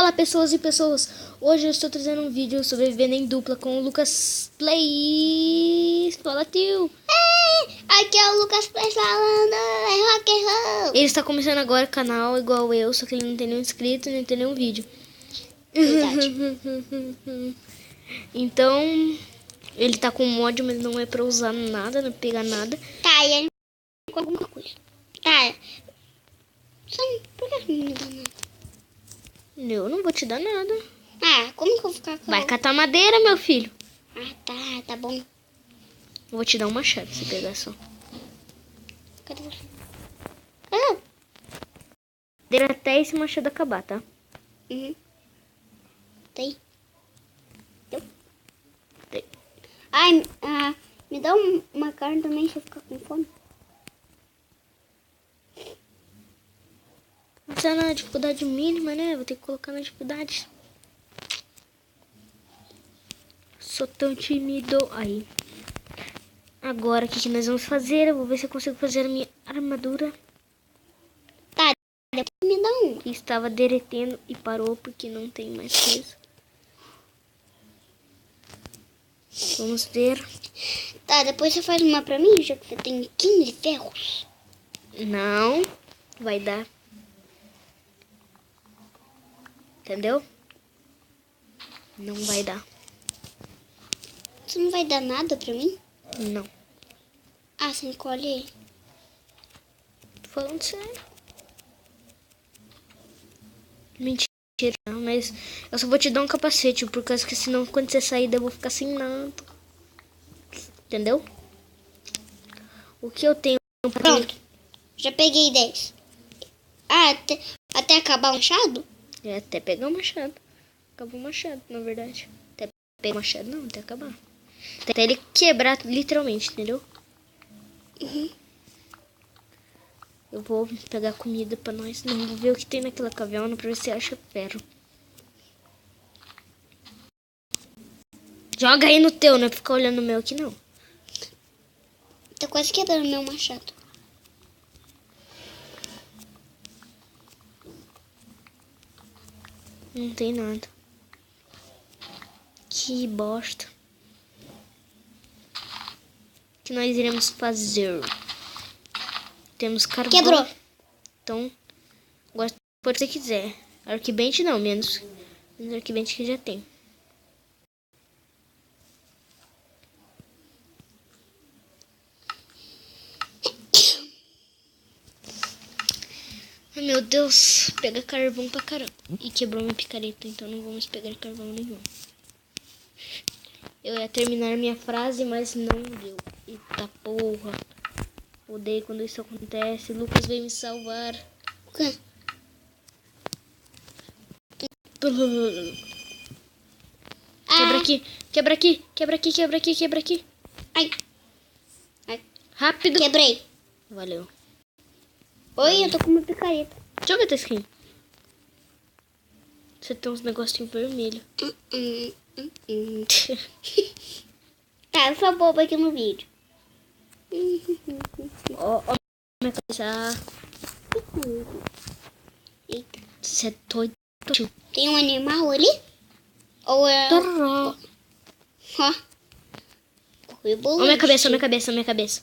Fala pessoas e pessoas, hoje eu estou trazendo um vídeo sobre vivendo em dupla com o Lucas Play. Fala tio. Aqui é o Lucas Play falando, é rock and roll. Ele está começando agora o canal igual eu, só que ele não tem nenhum inscrito, nem tem nenhum vídeo. Verdade. Então, ele tá com mod, mas não é pra usar nada, não pegar nada. Tá, e aí com alguma coisa. Tá. Por que não me dá nada? Eu não vou te dar nada. Ah, como que eu vou ficar com Vai catar madeira, meu filho. Ah, tá bom. Eu vou te dar um machado se pegar só. Cadê você? Ah, Madeira até esse machado acabar, tá? uhum. Tem. Eu. Tem. Ai, me dá uma carne também se eu ficar com fome. Tá na dificuldade mínima, né? Vou ter que colocar na dificuldade. Sou tão tímido. Aí. Agora, o que nós vamos fazer? Eu vou ver se eu consigo fazer a minha armadura. Tá, depois me dá um. Que estava derretendo e parou porque não tem mais coisa. Vamos ver. Tá, depois você faz uma pra mim, já que você tem 15 ferros. Não vai dar. Entendeu? Não vai dar. Você não vai dar nada pra mim? Não. Ah, você encolhe. Tô falando sério. Mentira, mas eu só vou te dar um capacete, por causa que senão quando você sair eu vou ficar sem nada. Entendeu? O que eu tenho pra Pronto. Já peguei 10. Ah, até acabar o machado? é até pegar o machado. Acabou o machado, na verdade. Até pegar o machado, não, até acabar. Até ele quebrar literalmente, entendeu? Uhum. Eu vou pegar comida pra nós. Não, vou ver o que tem naquela caverna pra ver se acha ferro. Joga aí no teu, não é pra ficar olhando o meu aqui, não. Tá quase quebrando meu machado. Não tem nada. Que bosta. O que nós iremos fazer? Temos carvão. Quebrou. Então, agora pode ser que quiser. Arquibente não, menos arquibente que já tem. Ai, meu Deus, pega carvão pra caramba. E quebrou minha picareta, então não vamos pegar carvão nenhum. Eu ia terminar minha frase, mas não deu. Eita porra. Odeio quando isso acontece. Lucas veio me salvar. O quê? Quebra aqui, quebra aqui, quebra aqui, quebra aqui, quebra aqui. Ai. Rápido. Quebrei. Valeu. Oi, eu tô com uma picareta. Deixa eu ver tua skin. Você tem uns negocinhos vermelhos. Tá, eu sou boba aqui no vídeo. Ó, minha cabeça. Eita. Você é doido. Tem um animal ali? Ou é... Ó, Ó. minha cabeça, minha cabeça, minha cabeça.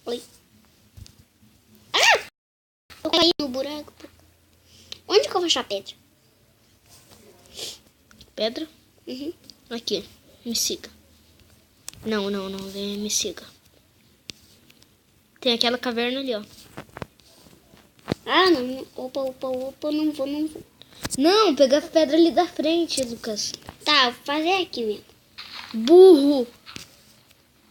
Oi. Ah! Eu caí no buraco. Onde que eu vou achar pedra? Pedra? Uhum. Aqui, me siga. Não, vem, me siga. Tem aquela caverna ali, ó. Ah, não. Opa, não vou. Não, pega a pedra ali da frente, Lucas. Tá, vou fazer aqui mesmo. Burro.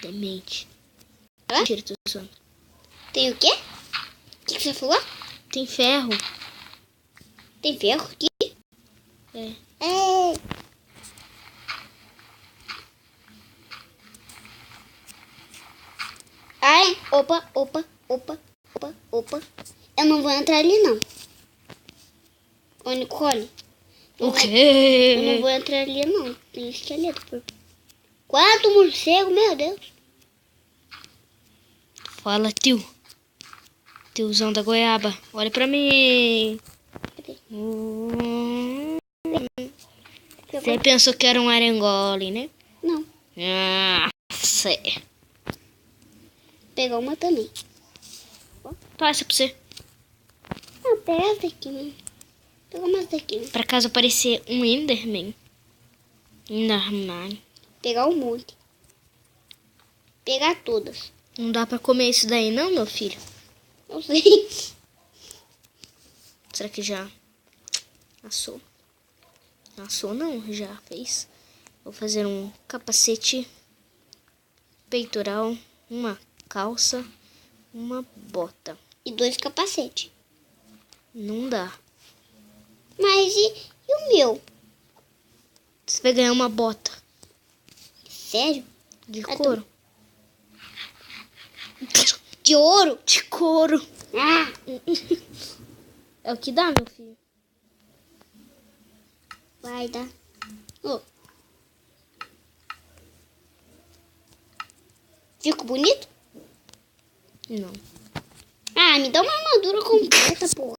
Demente. Hã? Mentira, tô zoando. Tem o quê? O que você falou? Tem ferro. Tem ferro aqui? É. É. Ai, opa. Eu não vou entrar ali, não. Ô, Nicole, O Eu quê? não vou entrar ali, não. Tem esqueleto. Quanto morcego, meu Deus. Fala, tio. Tiozão da goiaba. Olha pra mim. Cadê? Você pensou que era um arengole, né? Não. Ah, sei. Pegar uma também. Tá, essa pra você. Ah, pega essa daqui, né? Pega umas daqui, né? Pra caso aparecer um Enderman. Enderman. Pegar um monte. Pegar todas. Não dá pra comer isso daí não, meu filho? Não sei. Será que já assou? Assou não, já fez. Vou fazer um capacete, peitoral, uma calça, uma bota. E 2 capacetes. Não dá. Mas e o meu? Você vai ganhar uma bota Sério? de É couro. De ouro? De couro. Ah! É o que dá, meu filho. Vai dar. Ô. Fico bonito? Não. Ah, me dá uma armadura completa, porra.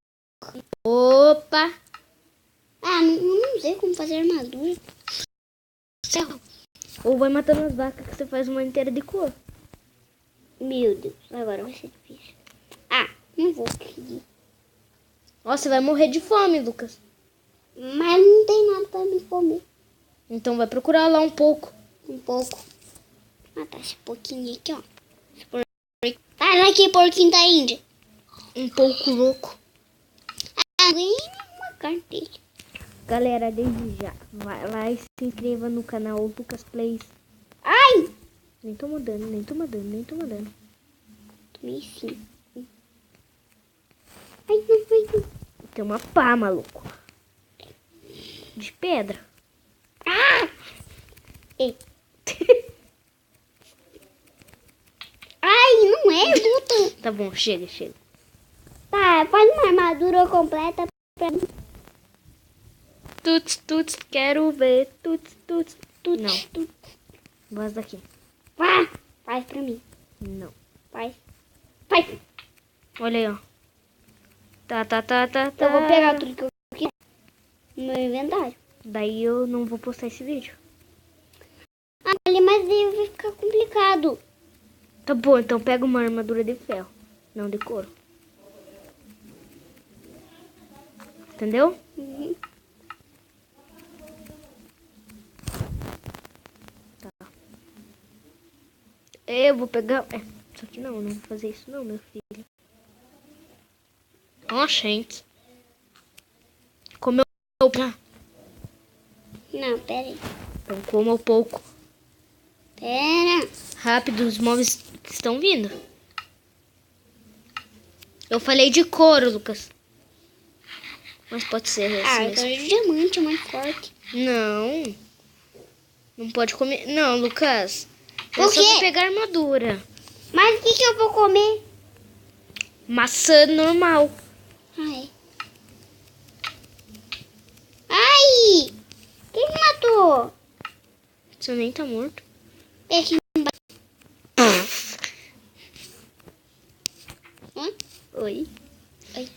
Opa. Ah, não sei como fazer armadura. Ou vai matando as vacas que você faz uma inteira de couro. Meu Deus, agora vai ser difícil. Ah, não vou conseguir. Ó, você vai morrer de fome, Lucas. Mas não tem nada pra me comer. Então vai procurar lá um pouco. Um pouco. Ah, tá esse pouquinho aqui, ó. Sai daqui, porquinho da Índia. Um pouco louco. Ah, ganhei uma carne dele. Galera, desde já, vai lá e se inscreva no canal Lucas Plays. Ai! Nem tô mudando, nem tô mudando, nem tô mudando. Tomei sim. Ai, não. Tem uma pá, maluco. De pedra. Ah! Ei. Ai, não é, luta. Tá bom, chega. Tá, faz uma armadura completa pra mim. Tuts, quero ver. Tuts. Tudo. Não. Voz daqui. Vá, faz pra mim. Não. Faz. Olha aí, ó. Tá. Eu vou pegar tudo que eu quiser no meu inventário. Daí eu não vou postar esse vídeo. Ah, mas aí vai ficar complicado. Tá bom, então pega uma armadura de ferro. Não de couro. Entendeu? Uhum. Eu vou pegar... só que não vou fazer isso não, meu filho. Ó, gente. Comeu já. Não, pera aí. Então coma pouco. Pera. Rápido, os móveis estão vindo. Eu falei de couro, Lucas. Mas pode ser esse Ah, eu mesmo. quero de diamante, é mais forte. Não. Não pode comer. Não, Lucas. Por É só quê? pra pegar armadura. Mas o que eu vou comer? Maçã normal. Ai. Ai! Quem me matou? Você nem tá morto. É aqui embaixo. Hã? Oi. Oi.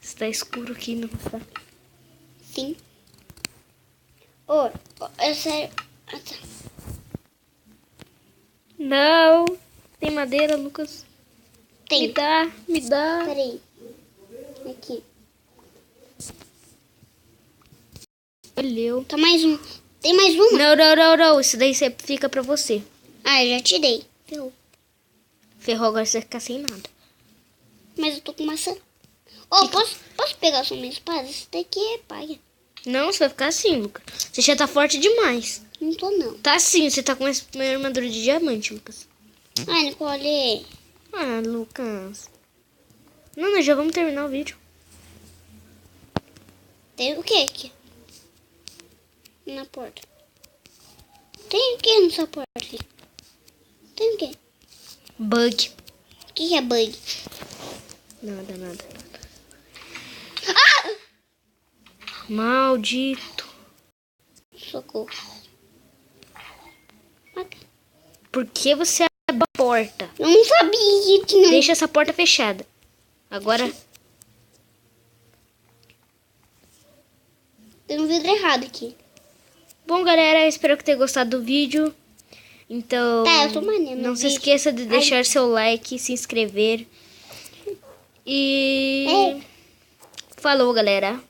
Está escuro aqui, não tá? Sim. Ô, é sério. Ah, tá. Não. Tem madeira, Lucas? Tem. Me dá. Peraí. Aqui. Valeu. Tá mais um. Tem mais uma? Não. Isso daí fica pra você. Ah, eu já tirei. Ferrou. Ferrou, agora você vai ficar sem nada. Mas eu tô com maçã. Ô, posso pegar sua minha espada? Isso daqui é paia. Não, você vai ficar assim, Lucas. Você já tá forte demais. Não tô, não. Tá assim, você tá com uma armadura de diamante, Lucas. Ai, Nicole. Ah, Lucas. Não, nós já vamos terminar o vídeo. Tem o que aqui? Na porta. Tem o que nessa porta aqui? Tem o que? Bug. O que é bug? Nada. Maldito. Socorro. Por que você abriu a porta? Eu não sabia que não. Deixa essa porta fechada. Agora... Tem um vidro errado aqui. Bom, galera, espero que tenham gostado do vídeo. Então, Tá, eu tô maneiro. não se esqueça de deixar seu like, se inscrever. E... Falou, galera.